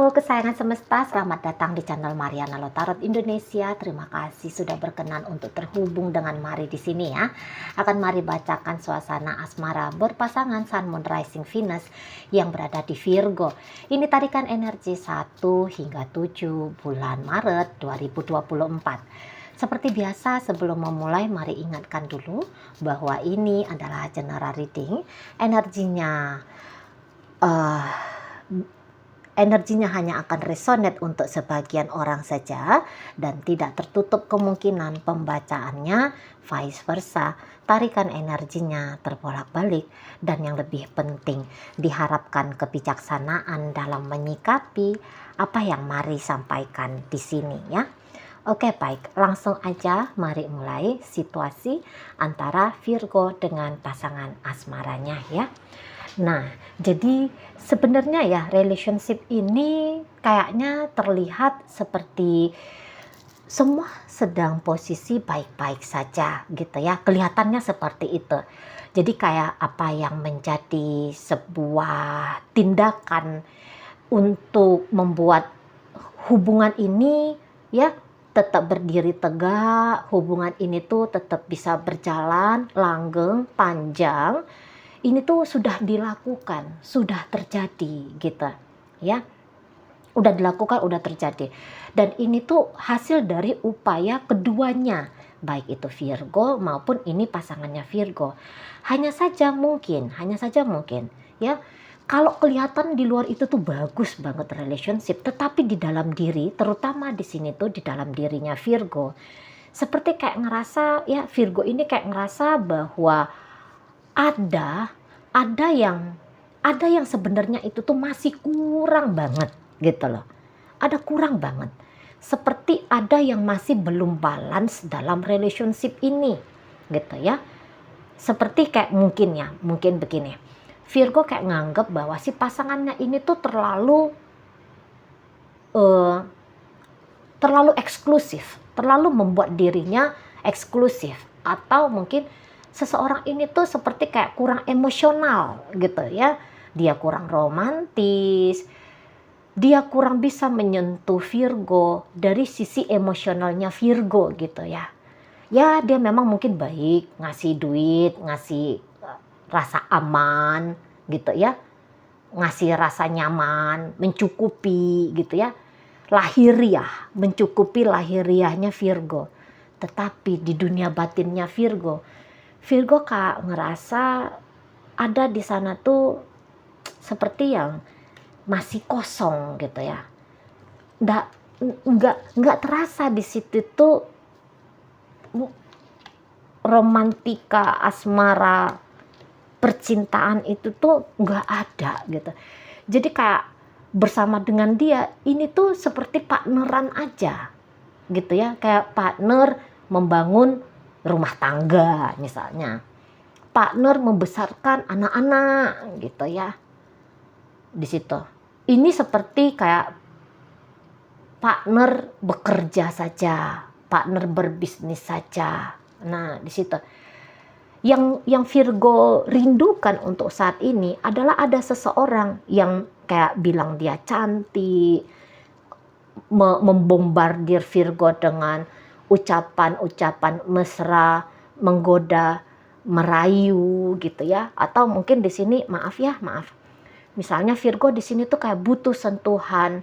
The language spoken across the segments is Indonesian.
Halo kesayangan semesta, selamat datang di channel Mariana Lotarot Indonesia. Terima kasih sudah berkenan untuk terhubung dengan Mari di sini ya. Akan Mari bacakan suasana asmara berpasangan Sun Moon Rising Venus yang berada di Virgo. Ini tarikan energi 1 hingga 7 bulan Maret 2024. Seperti biasa sebelum memulai mari ingatkan dulu bahwa ini adalah general reading. Energinya hanya akan resonate untuk sebagian orang saja dan tidak tertutup kemungkinan pembacaannya vice versa. Tarikan energinya terbolak-balik dan yang lebih penting diharapkan kebijaksanaan dalam menyikapi apa yang Mari sampaikan di sini ya. Oke baik, langsung aja mari mulai situasi antara Virgo dengan pasangan asmaranya ya. Nah, jadi sebenarnya ya relationship ini kayaknya terlihat seperti semua sedang posisi baik-baik saja gitu ya. Kelihatannya seperti itu. Jadi kayak apa yang menjadi sebuah tindakan untuk membuat hubungan ini ya tetap berdiri tegak, hubungan ini tuh tetap bisa berjalan langgeng, panjang. Ini tuh sudah dilakukan, sudah terjadi gitu ya. Udah dilakukan, udah terjadi. Dan ini tuh hasil dari upaya keduanya, baik itu Virgo maupun ini pasangannya Virgo. Hanya saja mungkin ya. Kalau kelihatan di luar itu tuh bagus banget relationship, tetapi di dalam diri, terutama di sini tuh di dalam dirinya Virgo, seperti kayak ngerasa ya Virgo ini kayak ngerasa bahwa ada yang sebenarnya itu tuh masih kurang banget gitu loh. Ada kurang banget. Seperti ada yang masih belum balance dalam relationship ini gitu ya. Seperti kayak mungkin begini. Virgo kayak nganggep bahwa si pasangannya ini tuh terlalu eksklusif, terlalu membuat dirinya eksklusif, atau mungkin seseorang ini tuh seperti kayak kurang emosional gitu ya. Dia kurang romantis, dia kurang bisa menyentuh Virgo dari sisi emosionalnya Virgo gitu ya. Ya dia memang mungkin baik, ngasih duit, ngasih rasa aman gitu ya, ngasih rasa nyaman, mencukupi gitu ya, lahiriah, mencukupi lahiriahnya Virgo. Tetapi di dunia batinnya Virgo kak ngerasa ada di sana tuh seperti yang masih kosong gitu ya. Nggak terasa di situ tuh romantika, asmara, percintaan itu tuh nggak ada gitu. Jadi kayak bersama dengan dia ini tuh seperti partneran aja gitu ya, kayak partner membangun rumah tangga misalnya, partner membesarkan anak-anak gitu ya. Di situ ini seperti kayak partner bekerja saja, partner berbisnis saja. Nah di situ yang Virgo rindukan untuk saat ini adalah ada seseorang yang kayak bilang dia cantik, membombardir Virgo dengan ucapan-ucapan mesra, menggoda, merayu gitu ya. Atau mungkin di sini maaf. Misalnya Virgo di sini tuh kayak butuh sentuhan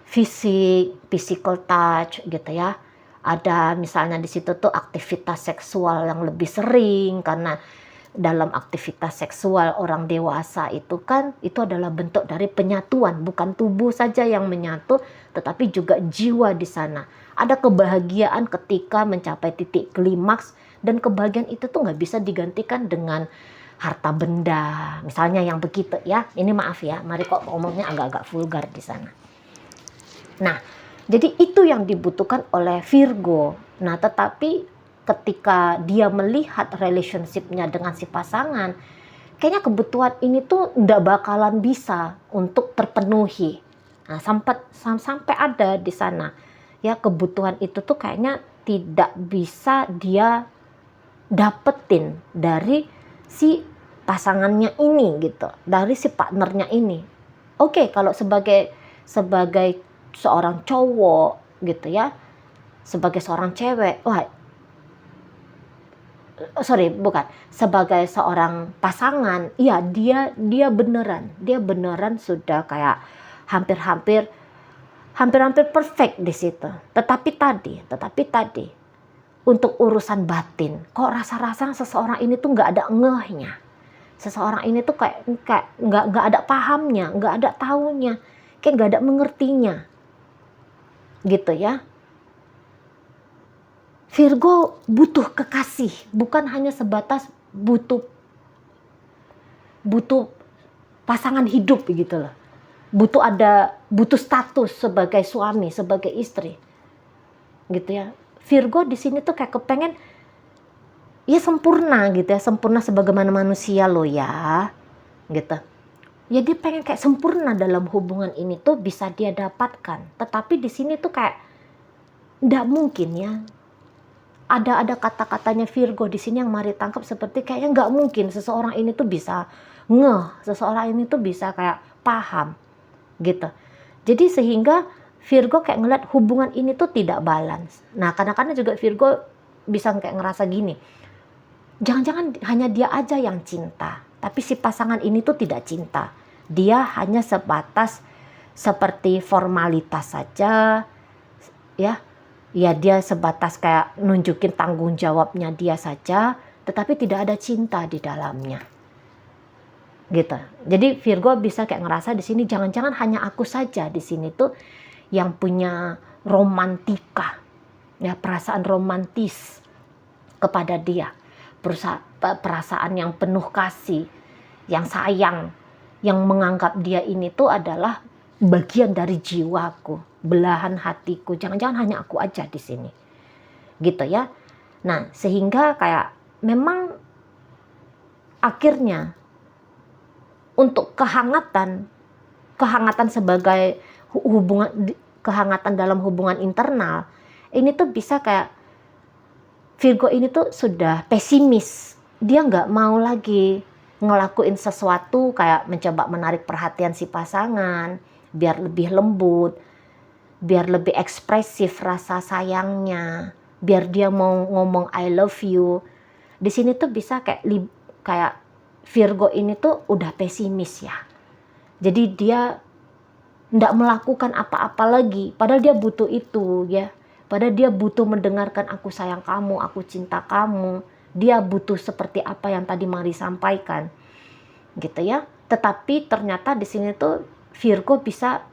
fisik, physical touch gitu ya. Ada misalnya di situ tuh aktivitas seksual yang lebih sering, karena dalam aktivitas seksual orang dewasa itu kan itu adalah bentuk dari penyatuan, bukan tubuh saja yang menyatu tetapi juga jiwa di sana. Ada kebahagiaan ketika mencapai titik klimaks, dan kebahagiaan itu tuh nggak bisa digantikan dengan harta benda misalnya yang begitu ya. Ini maaf ya, mari kok ngomongnya agak-agak vulgar di sana. Nah jadi itu yang dibutuhkan oleh Virgo. Nah tetapi ketika dia melihat relationship-nya dengan si pasangan, kayaknya kebutuhan ini tuh nggak bakalan bisa untuk terpenuhi. Nah, sampai ada di sana ya, kebutuhan itu tuh kayaknya tidak bisa dia dapetin dari si pasangannya ini gitu, dari si partnernya ini. Oke, kalau sebagai sebagai seorang cowok gitu ya, sebagai seorang cewek, sebagai seorang pasangan, iya dia beneran sudah kayak hampir-hampir perfect di situ. Tetapi tadi untuk urusan batin, kok rasa-rasa seseorang ini tuh nggak ada ngehnya. Seseorang ini tuh kayak nggak ada pahamnya, nggak ada taunya, kayak nggak ada mengertinya, gitu ya. Virgo butuh kekasih, bukan hanya sebatas butuh pasangan hidup gitu loh. Butuh status sebagai suami, sebagai istri, gitu ya. Virgo di sini tuh kayak kepengen ya sempurna gitu ya, sempurna sebagaimana manusia loh ya, gitu. Ya dia pengen kayak sempurna dalam hubungan ini tuh bisa dia dapatkan. Tetapi di sini tuh kayak nggak mungkin ya. Ada kata-katanya Virgo di sini yang mari tangkap seperti kayaknya nggak mungkin seseorang ini tuh bisa seseorang ini tuh bisa kayak paham, gitu. Jadi sehingga Virgo kayak ngeliat hubungan ini tuh tidak balance. Nah kadang-kadang juga Virgo bisa kayak ngerasa gini, jangan-jangan hanya dia aja yang cinta, tapi si pasangan ini tuh tidak cinta. Dia hanya sebatas seperti formalitas saja, ya dia sebatas kayak nunjukin tanggung jawabnya dia saja, tetapi tidak ada cinta di dalamnya. Gitu. Jadi Virgo bisa kayak ngerasa di sini jangan-jangan hanya aku saja di sini tuh yang punya romantika, ya perasaan romantis kepada dia, perasaan yang penuh kasih, yang sayang, yang menganggap dia ini tuh adalah bagian dari jiwaku, belahan hatiku. Jangan-jangan hanya aku aja di sini, gitu ya. Nah sehingga kayak memang akhirnya untuk kehangatan sebagai kehangatan dalam hubungan internal ini tuh bisa kayak Virgo ini tuh sudah pesimis. Dia nggak mau lagi ngelakuin sesuatu kayak mencoba menarik perhatian si pasangan biar lebih lembut, biar lebih ekspresif rasa sayangnya, biar dia mau ngomong I love you. Di sini tuh bisa kayak Virgo ini tuh udah pesimis ya. Jadi dia nggak melakukan apa-apa lagi, padahal dia butuh itu ya. Padahal dia butuh mendengarkan aku sayang kamu, aku cinta kamu. Dia butuh seperti apa yang tadi Mari sampaikan, gitu ya. Tetapi ternyata di sini tuh Virgo bisa,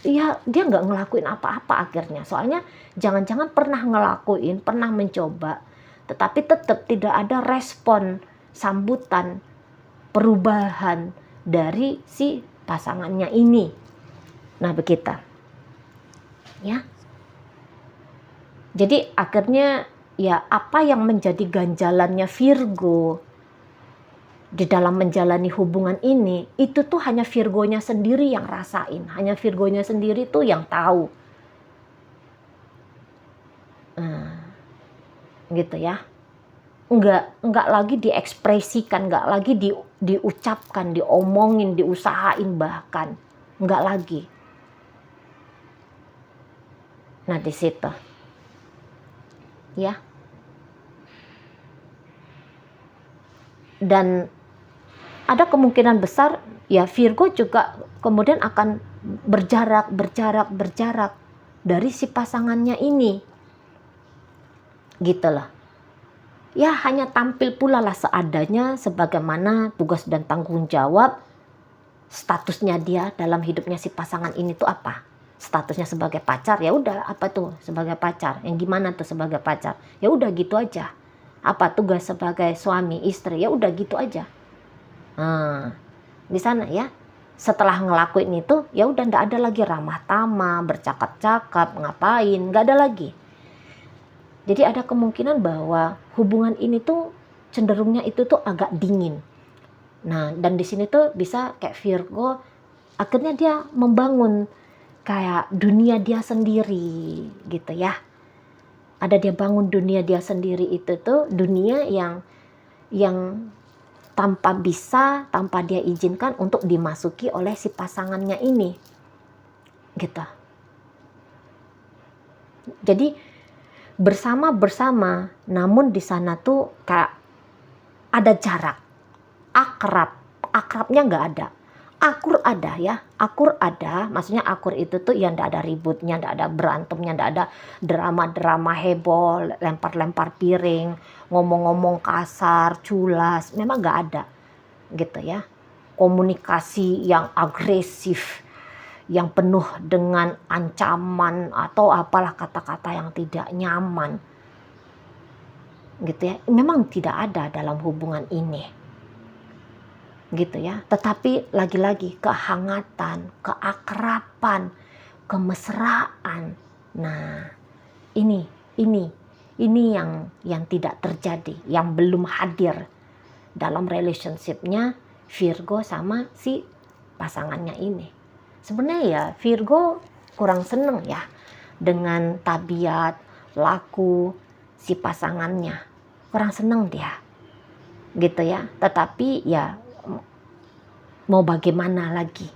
ya dia nggak ngelakuin apa-apa akhirnya. Soalnya jangan-jangan pernah ngelakuin, pernah mencoba, tetapi tetap tidak ada respon, sambutan, perubahan dari si pasangannya ini. Nah begitu ya. Jadi akhirnya ya apa yang menjadi ganjalannya Virgo di dalam menjalani hubungan ini, itu tuh hanya Virgonya sendiri yang rasain, hanya Virgonya sendiri tuh yang tahu. Gitu ya. Enggak lagi diekspresikan, enggak lagi diucapkan, diomongin, diusahain bahkan. Enggak lagi. Nah di situ. Ya. Dan ada kemungkinan besar ya Virgo juga kemudian akan berjarak dari si pasangannya ini. Gitu loh. Ya hanya tampil pula lah seadanya sebagaimana tugas dan tanggung jawab statusnya dia dalam hidupnya si pasangan ini tuh apa. Statusnya sebagai pacar, ya udah apa tuh sebagai pacar, yang gimana tuh sebagai pacar, ya udah gitu aja. Apa tugas sebagai suami istri, ya udah gitu aja. Di sana ya setelah ngelakuin itu ya udah ndak ada lagi ramah tamah, bercakap-cakap, ngapain, nggak ada lagi. Jadi ada kemungkinan bahwa hubungan ini tuh cenderungnya itu tuh agak dingin. Nah dan di sini tuh bisa kayak Virgo akhirnya dia membangun kayak dunia dia sendiri gitu ya. Ada dia bangun dunia dia sendiri itu tuh dunia yang tanpa dia izinkan untuk dimasuki oleh si pasangannya ini. gitu. Jadi bersama-bersama, namun di sana tuh kayak ada jarak, akrabnya nggak ada. Akur ada ya, akur ada, maksudnya akur itu tuh ya nggak ada ributnya, nggak ada berantemnya, nggak ada drama-drama heboh, lempar-lempar piring, ngomong-ngomong kasar, culas, memang nggak ada gitu ya. Komunikasi yang agresif, yang penuh dengan ancaman atau apalah kata-kata yang tidak nyaman gitu ya, memang tidak ada dalam hubungan ini gitu ya. Tetapi lagi-lagi kehangatan, keakraban, kemesraan. Nah, ini yang tidak terjadi, yang belum hadir dalam relationship-nya Virgo sama si pasangannya ini. Sebenarnya ya Virgo kurang seneng ya dengan tabiat, laku si pasangannya. Kurang seneng dia. Gitu ya. Tetapi ya mau bagaimana lagi?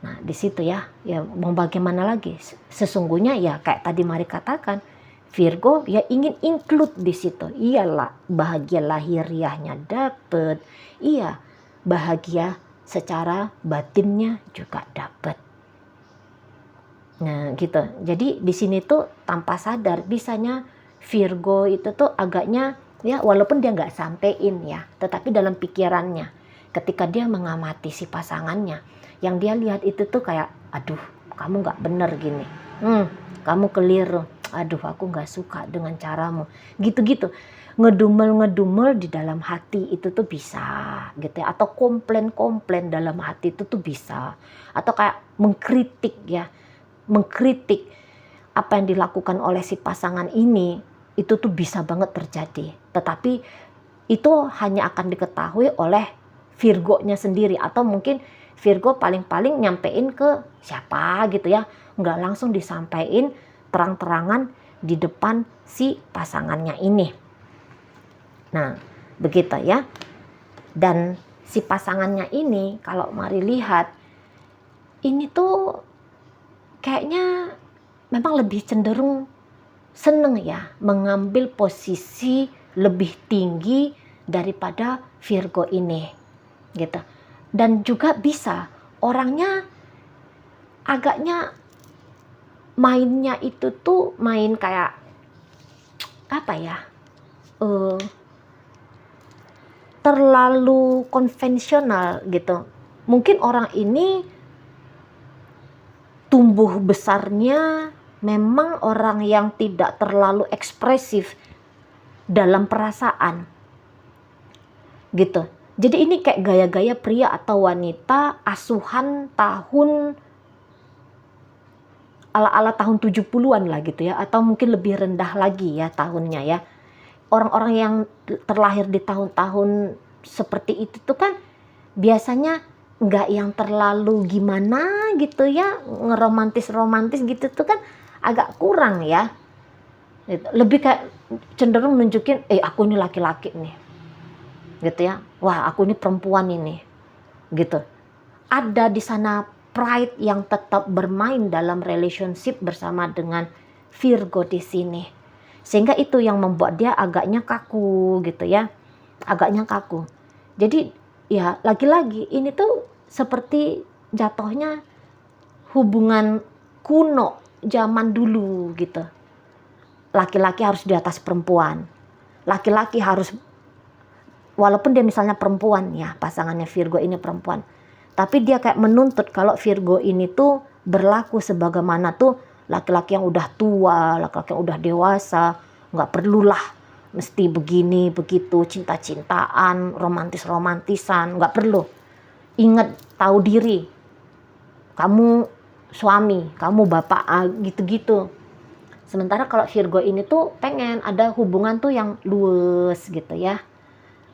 Nah, di situ ya mau bagaimana lagi? Sesungguhnya ya kayak tadi Mari katakan, Virgo ya ingin include di situ. Iyalah bahagia lahiriahnya dapet, iya bahagia secara batinnya juga dapet. Nah, gitu. Jadi di sini tuh tanpa sadar bisanya Virgo itu tuh agaknya ya walaupun dia nggak sampein ya, tetapi dalam pikirannya ketika dia mengamati si pasangannya, yang dia lihat itu tuh kayak, aduh kamu nggak bener gini, kamu keliru, aduh aku nggak suka dengan caramu, gitu-gitu. Ngedumel di dalam hati itu tuh bisa gitu ya, atau komplain dalam hati itu tuh bisa, atau kayak mengkritik apa yang dilakukan oleh si pasangan ini, itu tuh bisa banget terjadi. Tetapi itu hanya akan diketahui oleh Virgo-nya sendiri, atau mungkin Virgo paling-paling nyampein ke siapa gitu ya, nggak langsung disampaikan terang-terangan di depan si pasangannya ini. Nah, begitu ya. Dan si pasangannya ini kalau Mari lihat, ini tuh kayaknya memang lebih cenderung seneng ya mengambil posisi lebih tinggi daripada Virgo ini gitu. Dan juga bisa orangnya agaknya mainnya itu tuh main kayak apa ya, terlalu konvensional gitu. Mungkin orang ini tumbuh besarnya memang orang yang tidak terlalu ekspresif dalam perasaan gitu. Jadi ini kayak gaya-gaya pria atau wanita asuhan tahun ala-ala tahun 70-an lah gitu ya, atau mungkin lebih rendah lagi ya tahunnya ya. Orang-orang yang terlahir di tahun-tahun seperti itu tuh kan biasanya nggak yang terlalu gimana gitu ya, ngeromantis gitu tuh kan agak kurang ya. Lebih kayak cenderung nunjukin aku ini laki-laki nih gitu ya, wah aku ini perempuan ini gitu. Ada di sana pride yang tetap bermain dalam relationship bersama dengan Virgo di sini, sehingga itu yang membuat dia agaknya kaku gitu ya, agaknya kaku. Jadi ya lagi-lagi ini tuh seperti jatuhnya hubungan kuno zaman dulu gitu. Laki-laki harus di atas perempuan, laki-laki harus, walaupun dia misalnya perempuan ya, pasangannya Virgo ini perempuan, tapi dia kayak menuntut kalau Virgo ini tuh berlaku sebagaimana tuh laki-laki yang udah tua, laki-laki yang udah dewasa, nggak perlulah mesti begini begitu, cinta-cintaan, romantisan, nggak perlu. Ingat, tahu diri, kamu suami, kamu bapak, gitu-gitu. Sementara kalau Virgo ini tuh pengen ada hubungan tuh yang luwes gitu ya.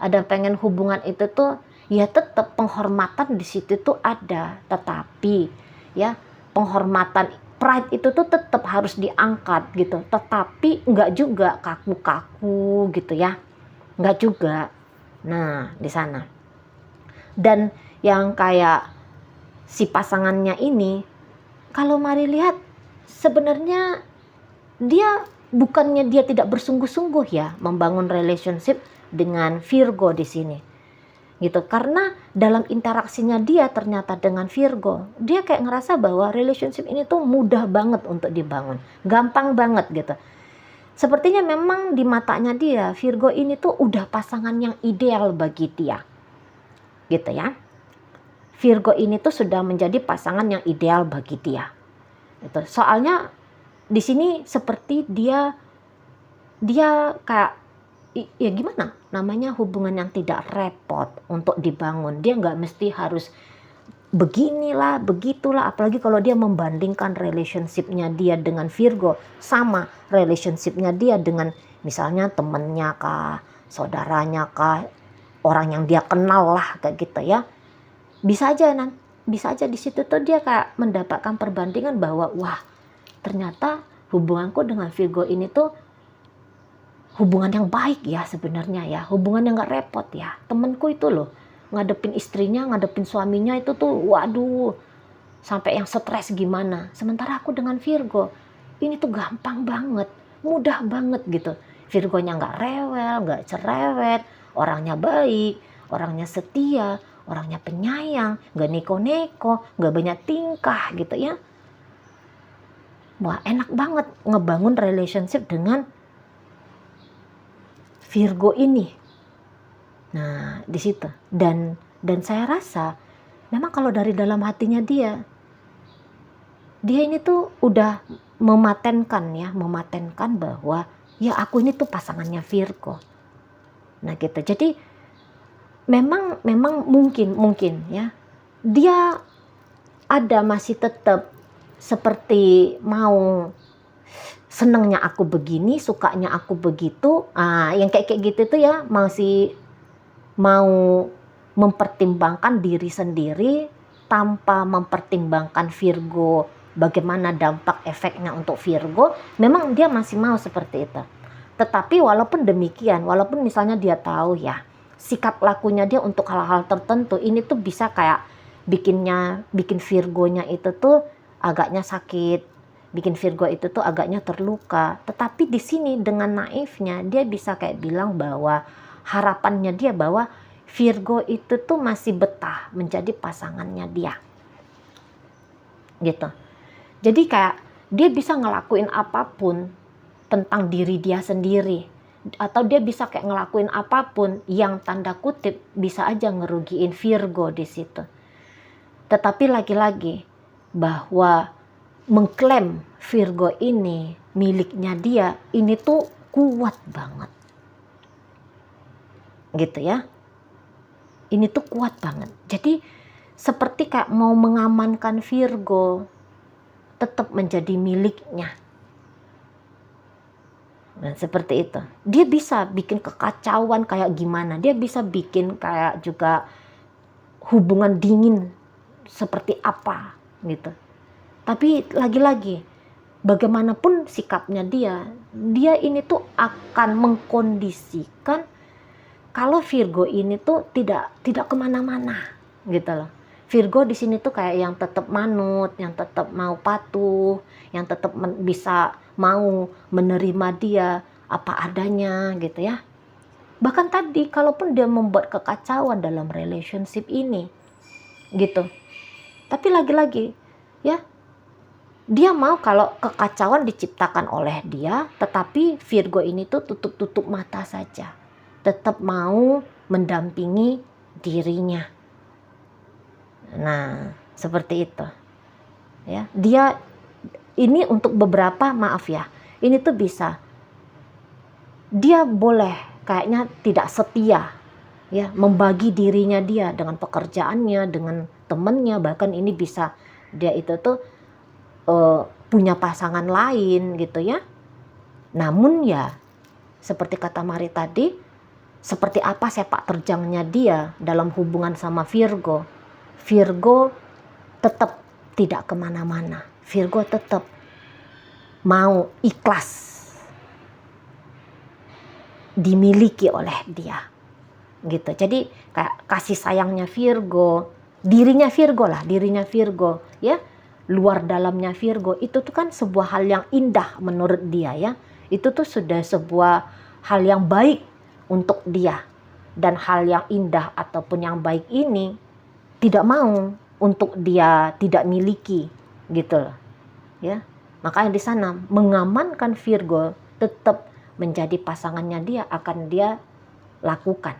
Ada pengen hubungan itu tuh ya tetap penghormatan di situ tuh ada, tetapi ya penghormatan pride itu tuh tetap harus diangkat gitu, tetapi nggak juga kaku-kaku gitu ya, nggak juga. Nah di sana. Dan yang kayak si pasangannya ini, kalau mari lihat sebenarnya dia bukannya dia tidak bersungguh-sungguh ya membangun relationship dengan Virgo di sini. Gitu, karena dalam interaksinya dia ternyata dengan Virgo, dia kayak ngerasa bahwa relationship ini tuh mudah banget untuk dibangun, gampang banget gitu. Sepertinya memang di matanya dia, Virgo ini tuh udah pasangan yang ideal bagi dia, gitu ya. Virgo ini tuh sudah menjadi pasangan yang ideal bagi dia. Gitu. Soalnya di sini seperti dia kayak ya gimana namanya, hubungan yang tidak repot untuk dibangun. Dia nggak mesti harus beginilah begitulah, apalagi kalau dia membandingkan relationshipnya dia dengan Virgo sama relationshipnya dia dengan misalnya temennya kah, saudaranya kah, orang yang dia kenal lah kayak gitu ya. Bisa aja di situ tuh dia kayak mendapatkan perbandingan bahwa wah, ternyata hubunganku dengan Virgo ini tuh hubungan yang baik ya sebenarnya ya, hubungan yang gak repot ya. Temenku itu loh, ngadepin istrinya, ngadepin suaminya itu tuh waduh, sampai yang stres gimana. Sementara aku dengan Virgo, ini tuh gampang banget, mudah banget gitu. Virgonya gak rewel, gak cerewet, orangnya baik, orangnya setia, orangnya penyayang, gak neko-neko, gak banyak tingkah gitu ya. Wah, enak banget ngebangun relationship dengan Virgo ini. Nah, di situ. Dan saya rasa memang kalau dari dalam hatinya dia ini tuh udah mematenkan bahwa ya aku ini tuh pasangannya Virgo. Nah, gitu. Jadi memang mungkin ya. Dia ada masih tetap seperti mau senengnya aku begini, sukanya aku begitu, yang kayak gitu tuh ya masih mau mempertimbangkan diri sendiri tanpa mempertimbangkan Virgo, bagaimana dampak efeknya untuk Virgo. Memang dia masih mau seperti itu. Tetapi walaupun demikian, walaupun misalnya dia tahu ya sikap lakunya dia untuk hal-hal tertentu ini tuh bisa kayak bikin Virgonya itu tuh agaknya sakit, bikin Virgo itu tuh agaknya terluka. Tetapi di sini dengan naifnya dia bisa kayak bilang bahwa harapannya dia bahwa Virgo itu tuh masih betah menjadi pasangannya dia. Gitu. Jadi kayak dia bisa ngelakuin apapun tentang diri dia sendiri. Atau dia bisa kayak ngelakuin apapun yang tanda kutip bisa aja ngerugiin Virgo di situ. Tetapi lagi-lagi bahwa mengklaim Virgo ini miliknya dia, ini tuh kuat banget. Gitu ya. Ini tuh kuat banget. Jadi seperti kayak mau mengamankan Virgo tetap menjadi miliknya. Dan seperti itu. Dia bisa bikin kekacauan kayak gimana. Dia bisa bikin kayak juga hubungan dingin seperti apa gitu. Tapi lagi-lagi bagaimanapun sikapnya dia ini tuh akan mengkondisikan kalau Virgo ini tuh tidak kemana-mana gitu loh. Virgo di sini tuh kayak yang tetap manut, yang tetap mau patuh, yang tetap bisa mau menerima dia apa adanya gitu ya. Bahkan tadi kalaupun dia membuat kekacauan dalam relationship ini gitu. Tapi lagi-lagi ya, dia mau kalau kekacauan diciptakan oleh dia, tetapi Virgo ini tuh tutup mata saja. Tetap mau mendampingi dirinya. Nah, seperti itu. Ya, dia ini untuk beberapa, maaf ya, ini tuh bisa. Dia boleh kayaknya tidak setia, ya, membagi dirinya dia dengan pekerjaannya, dengan temennya, bahkan ini bisa dia itu tuh punya pasangan lain gitu ya. Namun ya seperti kata Mari tadi, seperti apa sepak terjangnya dia dalam hubungan sama Virgo. Virgo tetap tidak kemana-mana. Virgo tetap mau ikhlas dimiliki oleh dia gitu. Jadi kayak kasih sayangnya Virgo dirinya Virgo lah, dirinya Virgo ya, luar dalamnya Virgo itu tuh kan sebuah hal yang indah menurut dia ya. Itu tuh sudah sebuah hal yang baik untuk dia, dan hal yang indah ataupun yang baik ini tidak mau untuk dia tidak miliki gitu loh ya. Makanya di sana mengamankan Virgo tetap menjadi pasangannya, dia akan dia lakukan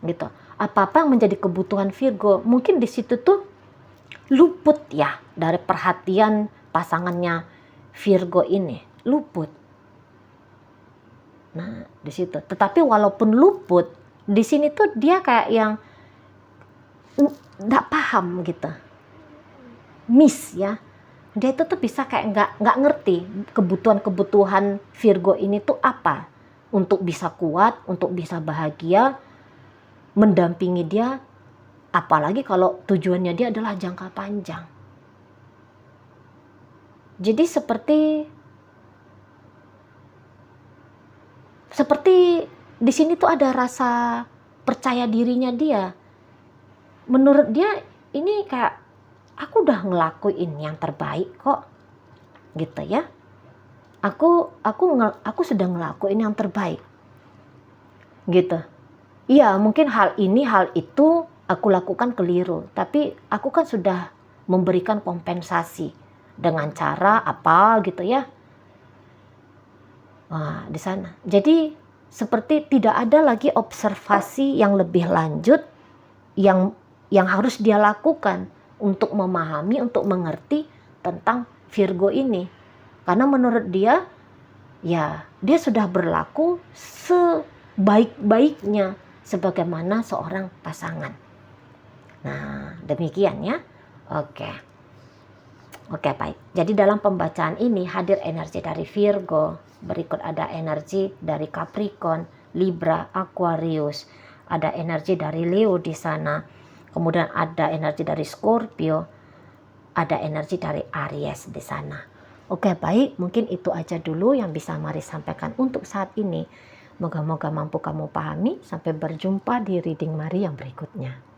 gitu. Apa-apa yang menjadi kebutuhan Virgo mungkin di situ tuh luput ya dari perhatian pasangannya Virgo ini, luput. Nah, di situ. Tetapi walaupun luput, di sini tuh dia kayak yang nggak paham gitu, miss ya. Dia itu tuh bisa kayak nggak ngerti kebutuhan Virgo ini tuh apa untuk bisa kuat, untuk bisa bahagia, mendampingi dia. Apalagi kalau tujuannya dia adalah jangka panjang. Jadi seperti di sini tuh ada rasa percaya dirinya dia. Menurut dia ini kayak aku udah ngelakuin yang terbaik kok, gitu ya. Aku sudah ngelakuin yang terbaik, gitu. Iya, mungkin hal itu aku lakukan keliru, tapi aku kan sudah memberikan kompensasi dengan cara apa gitu ya. Wah, di sana. Jadi seperti tidak ada lagi observasi yang lebih lanjut yang harus dia lakukan untuk memahami, untuk mengerti tentang Virgo ini. Karena menurut dia, ya dia sudah berlaku sebaik-baiknya sebagaimana seorang pasangan. Nah, demikian ya. Oke, baik. Jadi dalam pembacaan ini hadir energi dari Virgo, berikut ada energi dari Capricorn, Libra, Aquarius, ada energi dari Leo di sana, kemudian ada energi dari Scorpio, ada energi dari Aries di sana. Oke, baik. Mungkin itu aja dulu yang bisa Mari sampaikan untuk saat ini. Moga-moga mampu kamu pahami. Sampai berjumpa di reading Mari yang berikutnya.